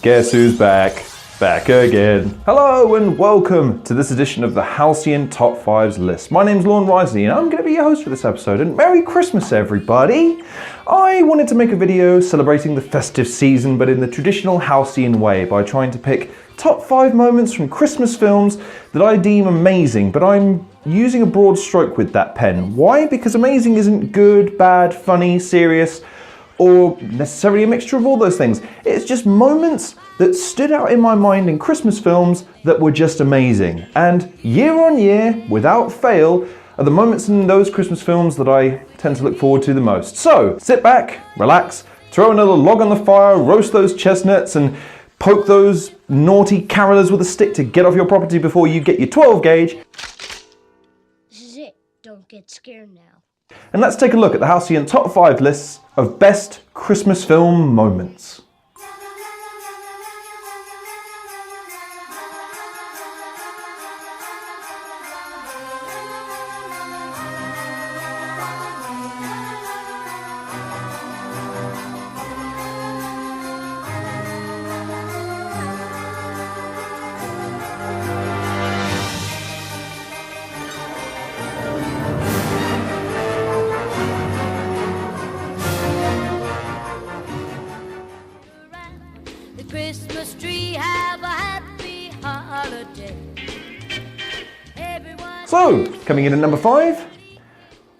Guess who's back? Back again. Hello and welcome to this edition of the Halcyon Top 5s list. My name's Lorne Risley and I'm going to be your host for this episode, and Merry Christmas everybody! I wanted to make a video celebrating the festive season but in the traditional Halcyon way by trying to pick top 5 moments from Christmas films that I deem amazing, but I'm using a broad stroke with that pen. Why? Because amazing isn't good, bad, funny, serious, or necessarily a mixture of all those things. It's just moments that stood out in my mind in Christmas films that were just amazing. And year on year, without fail, are the moments in those Christmas films that I tend to look forward to the most. So, sit back, relax, throw another log on the fire, roast those chestnuts, and poke those naughty carolers with a stick to get off your property before you get your 12 gauge. This is it. Don't get scared now. And let's take a look at the Halcyon Top 5 lists of best Christmas film moments. Christmas tree, have a happy holiday. So, coming in at number 5,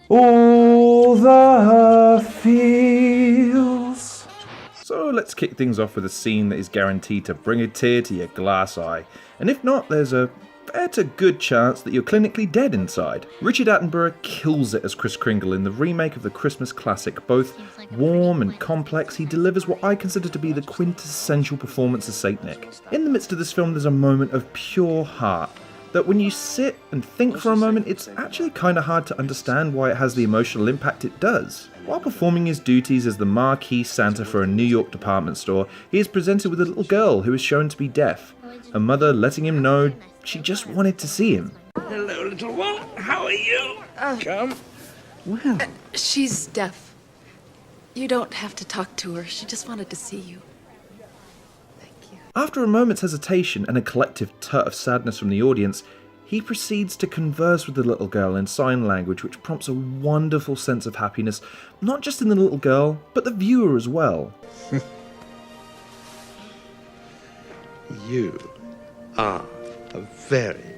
All the Feels. So let's kick things off with a scene that is guaranteed to bring a tear to your glass eye. And if not, there's a fair to good chance that you're clinically dead inside. Richard Attenborough kills it as Kris Kringle in the remake of the Christmas classic. Both warm and complex, he delivers what I consider to be the quintessential performance as Saint Nick. In the midst of this film, there's a moment of pure heart that when you sit and think for a moment, it's actually kind of hard to understand why it has the emotional impact it does. While performing his duties as the marquee Santa for a New York department store, he is presented with a little girl who is shown to be deaf. Her mother letting him know she just wanted to see him. Hello, little one. How are you? Come. Well. She's deaf. You don't have to talk to her. She just wanted to see you. Thank you. After a moment's hesitation and a collective tut of sadness from the audience, he proceeds to converse with the little girl in sign language, which prompts a wonderful sense of happiness, not just in the little girl, but the viewer as well. You are a very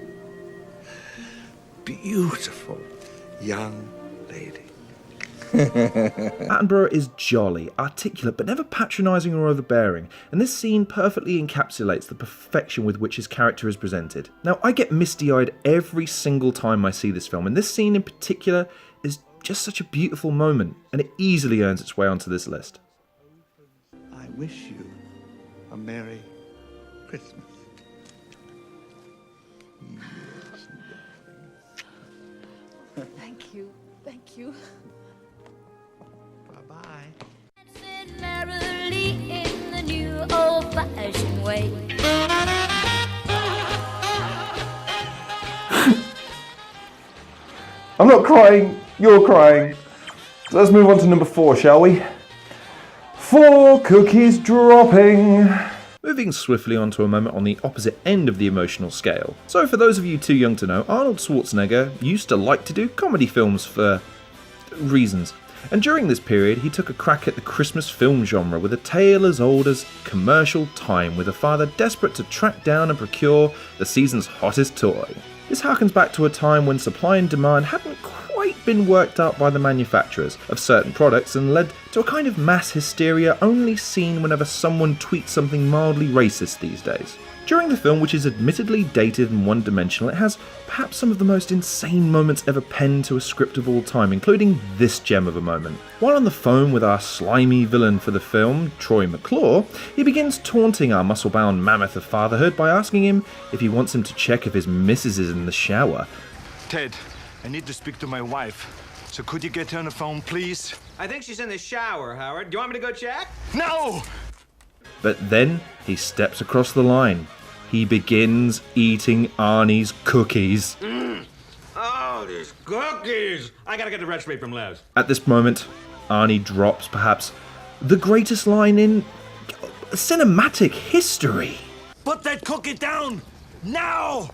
beautiful young lady. Attenborough is jolly, articulate, but never patronising or overbearing, and this scene perfectly encapsulates the perfection with which his character is presented. Now, I get misty-eyed every single time I see this film, and this scene in particular is just such a beautiful moment, and it easily earns its way onto this list. I wish you a Merry Christmas. Yes, Thank you. Thank you. bye-bye. Merrily in the new old-fashioned way. I'm not crying, you're crying. So let's move on to number 4, shall we? 4 cookies dropping. Moving swiftly onto a moment on the opposite end of the emotional scale. So for those of you too young to know, Arnold Schwarzenegger used to like to do comedy films for reasons. And during this period, he took a crack at the Christmas film genre with a tale as old as Commercial Time, with a father desperate to track down and procure the season's hottest toy. This harkens back to a time when supply and demand hadn't quite been worked out by the manufacturers of certain products and led to a kind of mass hysteria only seen whenever someone tweets something mildly racist these days. During the film, which is admittedly dated and one-dimensional, it has perhaps some of the most insane moments ever penned to a script of all time, including this gem of a moment. While on the phone with our slimy villain for the film, Troy McClure, he begins taunting our muscle-bound mammoth of fatherhood by asking him if he wants him to check if his missus is in the shower. Ted, I need to speak to my wife. So could you get her on the phone, please? I think she's in the shower, Howard. Do you want me to go check? No! But then he steps across the line. he begins eating Arnie's cookies. Oh, these cookies! I gotta get the recipe from Les. At this moment, Arnie drops perhaps the greatest line in cinematic history. Put that cookie down! Now!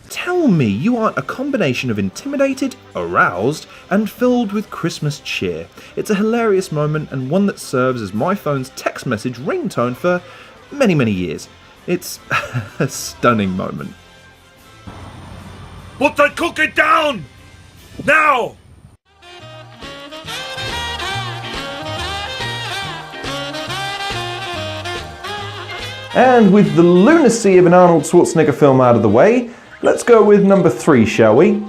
Tell me you aren't a combination of intimidated, aroused, and filled with Christmas cheer. It's a hilarious moment and one that serves as my phone's text message ringtone for many, many years. It's a stunning moment. Put that cookie down! Now! And with the lunacy of an Arnold Schwarzenegger film out of the way, let's go with number 3, shall we?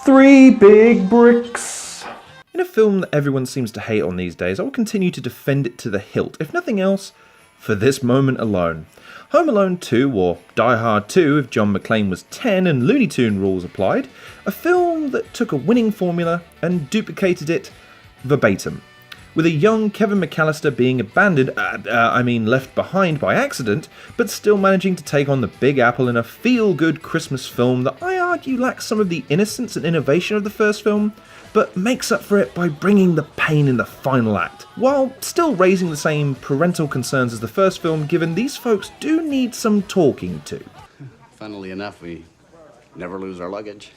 3 Big Bricks. In a film that everyone seems to hate on these days, I will continue to defend it to the hilt, if nothing else, for this moment alone. Home Alone 2, or Die Hard 2 if John McClane was 10 and Looney Tune rules applied, a film that took a winning formula and duplicated it verbatim. With a young Kevin McAllister being abandoned, left behind by accident, but still managing to take on the Big Apple in a feel-good Christmas film that I argue lacks some of the innocence and innovation of the first film, but makes up for it by bringing the pain in the final act, while still raising the same parental concerns as the first film, given these folks do need some talking to. Funnily enough, we never lose our luggage.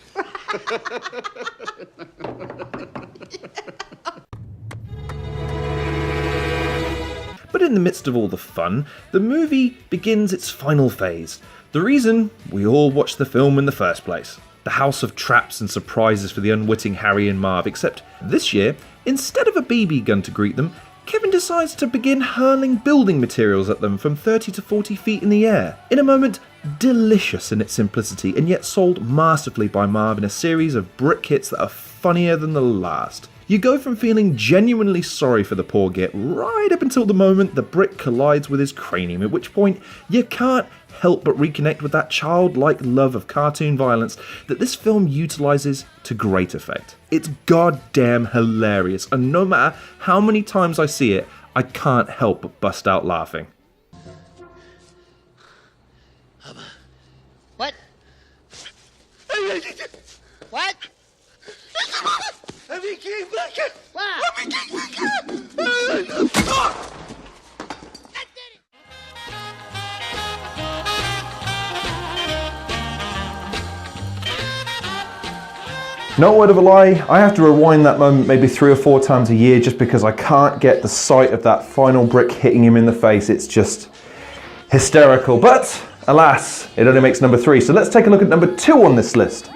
But in the midst of all the fun, the movie begins its final phase. The reason we all watched the film in the first place. The house of traps and surprises for the unwitting Harry and Marv, except this year, instead of a BB gun to greet them, Kevin decides to begin hurling building materials at them from 30 to 40 feet in the air, in a moment delicious in its simplicity and yet sold masterfully by Marv in a series of brick hits that are funnier than the last. You go from feeling genuinely sorry for the poor git right up until the moment the brick collides with his cranium, at which point you can't help but reconnect with that childlike love of cartoon violence that this film utilises to great effect. It's goddamn hilarious, and no matter how many times I see it, I can't help but bust out laughing. What? What? No word of a lie, I have to rewind that moment maybe 3 or 4 times a year just because I can't get the sight of that final brick hitting him in the face. It's just hysterical. But alas, it only makes number 3. So let's take a look at number 2 on this list.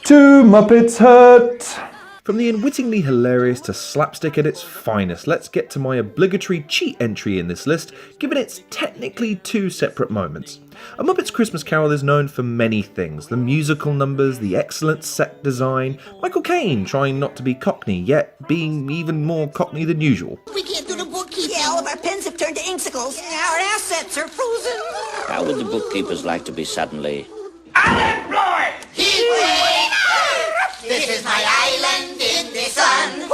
2 Muppets Hurt. From the unwittingly hilarious to slapstick at its finest, let's get to my obligatory cheat entry in this list, given it's technically 2 separate moments. A Muppets Christmas Carol is known for many things: the musical numbers, the excellent set design, Michael Caine trying not to be cockney, yet being even more cockney than usual. We can't do the bookkeeping. Yeah, all of our pens have turned to inksicles. Our assets are frozen. How would the bookkeepers like to be suddenly Unemployed! This is my island in the sun.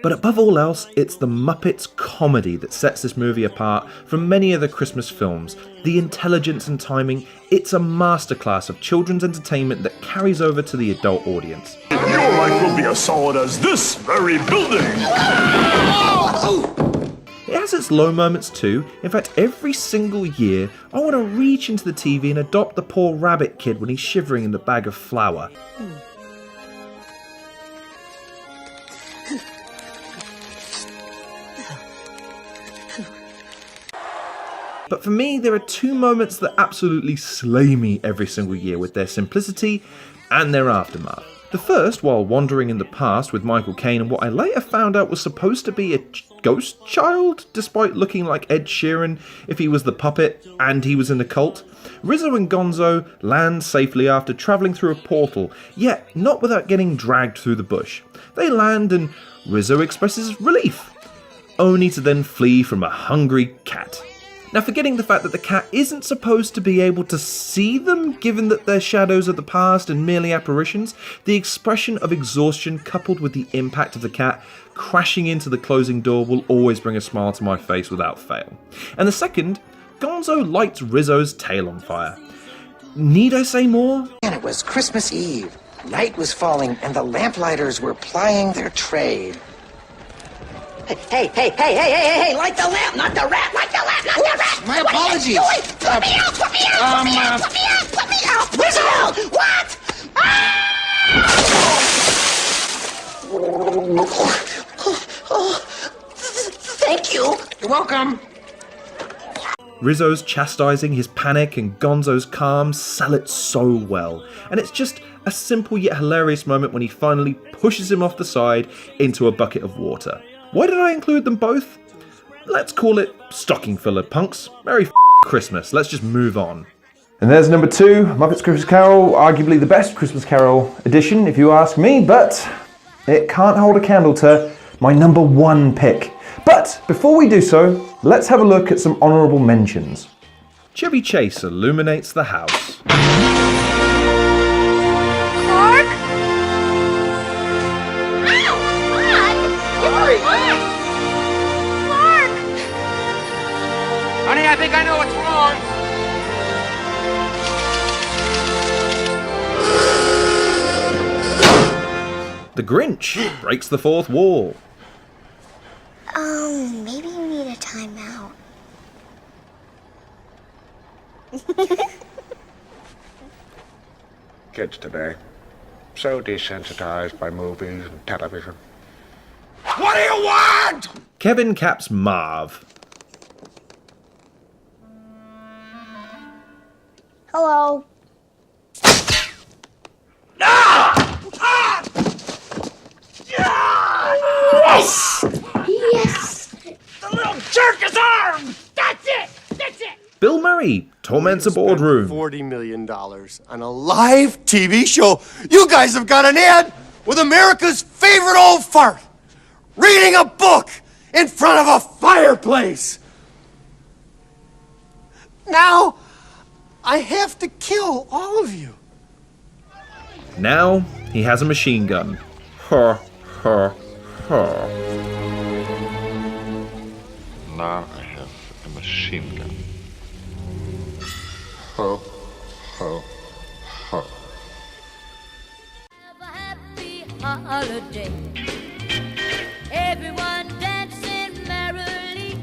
But above all else, it's the Muppets comedy that sets this movie apart from many other Christmas films. The intelligence and timing, it's a masterclass of children's entertainment that carries over to the adult audience. Your life will be as solid as this very building. It has its low moments too. In fact, every single year, I want to reach into the TV and adopt the poor rabbit kid when he's shivering in the bag of flour. But for me, there are 2 moments that absolutely slay me every single year with their simplicity and their aftermath. The first, while wandering in the past with Michael Caine and what I later found out was supposed to be a ghost child, despite looking like Ed Sheeran if he was the puppet and he was in a cult. Rizzo and Gonzo land safely after travelling through a portal, yet not without getting dragged through the bush. They land and Rizzo expresses relief, only to then flee from a hungry cat. Now, forgetting the fact that the cat isn't supposed to be able to see them, given that they're shadows of the past and merely apparitions, the expression of exhaustion coupled with the impact of the cat crashing into the closing door will always bring a smile to my face without fail. And the second, Gonzo lights Rizzo's tail on fire. Need I say more? And it was Christmas Eve. Night was falling, and the lamplighters were plying their trade. Hey, light the lamp, not the rat! Light the lamp, not the rat! My apologies. What are you doing? Put me out! Put me out! Put me out! Rizzo! What? Thank you. You're welcome. Rizzo's chastising, his panic, and Gonzo's calm sell it so well. And it's just a simple yet hilarious moment when he finally pushes him off the side into a bucket of water. Why did I include them both? Let's call it stocking filler, punks. Merry Christmas. Let's just move on. And there's number 2, Muppets Christmas Carol, arguably the best Christmas Carol edition, if you ask me, but it can't hold a candle to my number 1 pick. But before we do so, let's have a look at some honourable mentions. Chevy Chase illuminates the house. Clark? Clark! Honey, I think I know what's wrong. The Grinch breaks the 4th wall. Maybe you need a timeout. Kids today, so desensitized by movies and television. What do you want? Kevin caps Marv. Hello. Yes! Yes! The little jerk is armed! That's it! That's it! Bill Murray torments a boardroom. $40 million on a live TV show. You guys have got an ad with America's favorite old fart reading a book in front of a fireplace. Now, I have to kill all of you. Now he has a machine gun. Ha, ha, ha. Now I have a machine gun. Ho, ho, ho. Have a happy holiday. Everyone dancing merrily.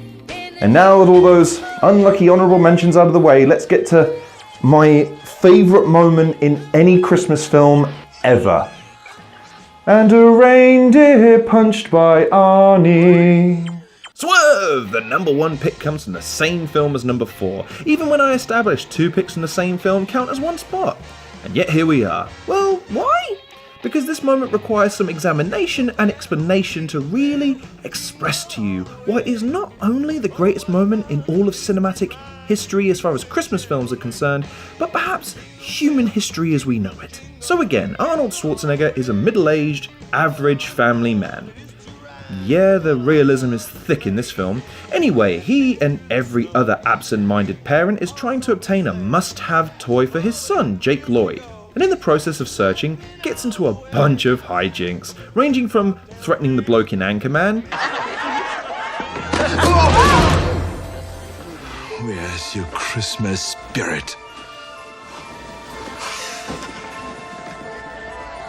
And now with all those unlucky honourable mentions out of the way, let's get to my favourite moment in any Christmas film ever. And a reindeer punched by Arnie. Swerve! The number 1 pick comes from the same film as number 4. Even when I established 2 picks from the same film count as 1 spot. And yet here we are. Well, why? Because this moment requires some examination and explanation to really express to you why it is not only the greatest moment in all of cinematic history as far as Christmas films are concerned, but perhaps human history as we know it. So again, Arnold Schwarzenegger is a middle-aged, average family man. Yeah, the realism is thick in this film. Anyway, he and every other absent-minded parent is trying to obtain a must-have toy for his son, Jake Lloyd. And in the process of searching, gets into a bunch of hijinks, ranging from threatening the bloke in Anchorman. Where's your Christmas spirit?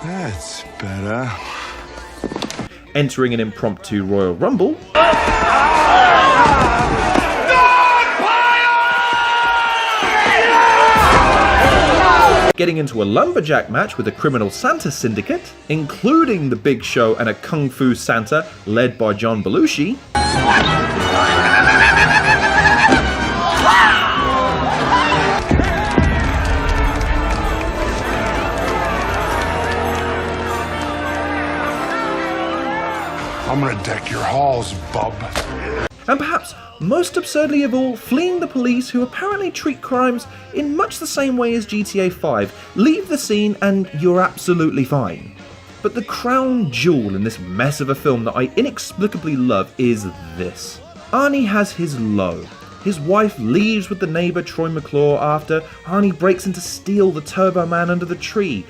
That's better. Entering an impromptu Royal Rumble. Getting into a lumberjack match with a criminal Santa syndicate, including the Big Show and a Kung Fu Santa led by John Belushi. I'm gonna deck your halls, bub. And perhaps most absurdly of all, fleeing the police who apparently treat crimes in much the same way as GTA 5. Leave the scene and you're absolutely fine. But the crown jewel in this mess of a film that I inexplicably love is this. Arnie has his low. His wife leaves with the neighbour Troy McClure after Arnie breaks in to steal the Turbo Man under the tree.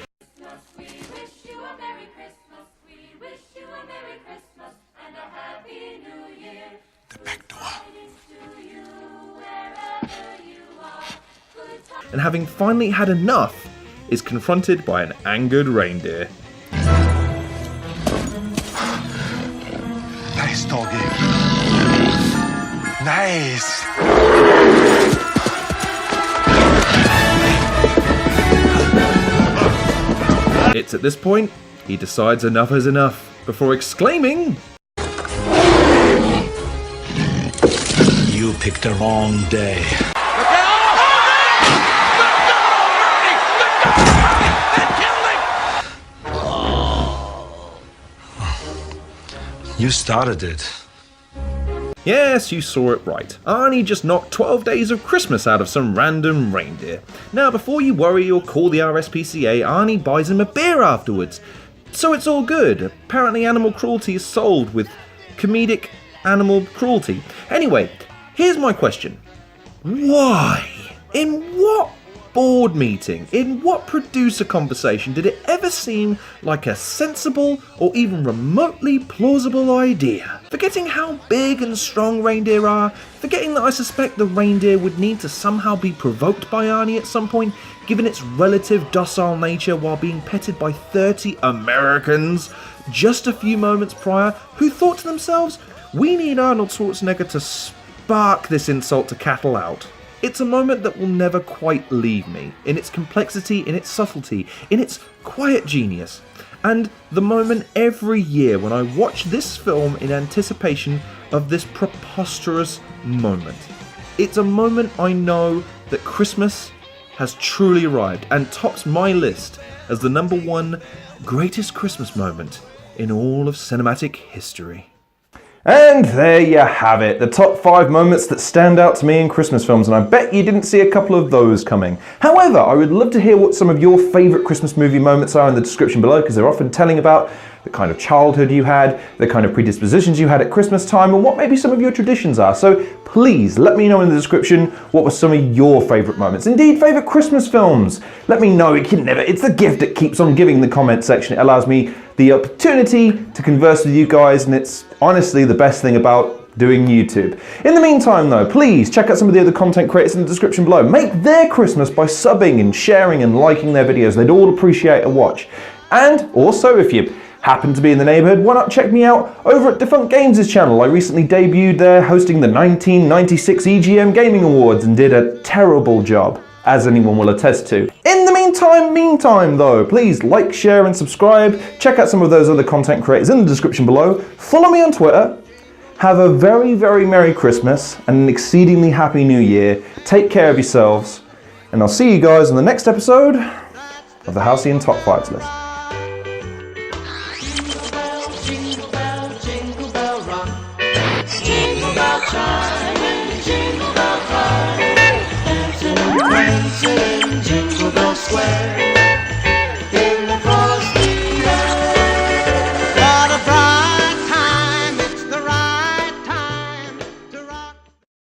and having finally had enough, is confronted by an angered reindeer. Nice, doggy. Nice. It's at this point he decides enough is enough, before exclaiming, You picked the wrong day. You started it. Yes, you saw it right. Arnie just knocked 12 days of Christmas out of some random reindeer. Now, before you worry or call the RSPCA, Arnie buys him a beer afterwards. So it's all good. Apparently animal cruelty is solved with comedic animal cruelty. Anyway, here's my question. Why? In what board meeting, in what producer conversation did it ever seem like a sensible or even remotely plausible idea? Forgetting how big and strong reindeer are, forgetting that I suspect the reindeer would need to somehow be provoked by Arnie at some point, given its relative docile nature while being petted by 30 Americans just a few moments prior, who thought to themselves, we need Arnold Schwarzenegger to spark this insult to cattle out. It's a moment that will never quite leave me, in its complexity, in its subtlety, in its quiet genius. And the moment every year when I watch this film in anticipation of this preposterous moment. It's a moment I know that Christmas has truly arrived and tops my list as the #1 greatest Christmas moment in all of cinematic history. And there you have it, the top 5 moments that stand out to me in Christmas films, and I bet you didn't see a couple of those coming. However, I would love to hear what some of your favourite Christmas movie moments are in the description below, because they're often telling about the kind of childhood you had, the kind of predispositions you had at Christmas time, and what maybe some of your traditions are. So please let me know in the description what were some of your favourite moments. Indeed, favourite Christmas films. Let me know, it's the gift that keeps on giving, the comment section. It allows me the opportunity to converse with you guys, and it's honestly the best thing about doing YouTube. In the meantime though, please check out some of the other content creators in the description below. Make their Christmas by subbing and sharing and liking their videos. They'd all appreciate a watch. And also, if you happen to be in the neighbourhood, why not check me out over at Defunct Games' channel. I recently debuted there hosting the 1996 EGM Gaming Awards and did a terrible job, as anyone will attest to. In the meantime though, please like, share and subscribe. Check out some of those other content creators in the description below. Follow me on Twitter. Have a very, very Merry Christmas and an exceedingly Happy New Year. Take care of yourselves, and I'll see you guys in the next episode of the Halcyon Top 5s list.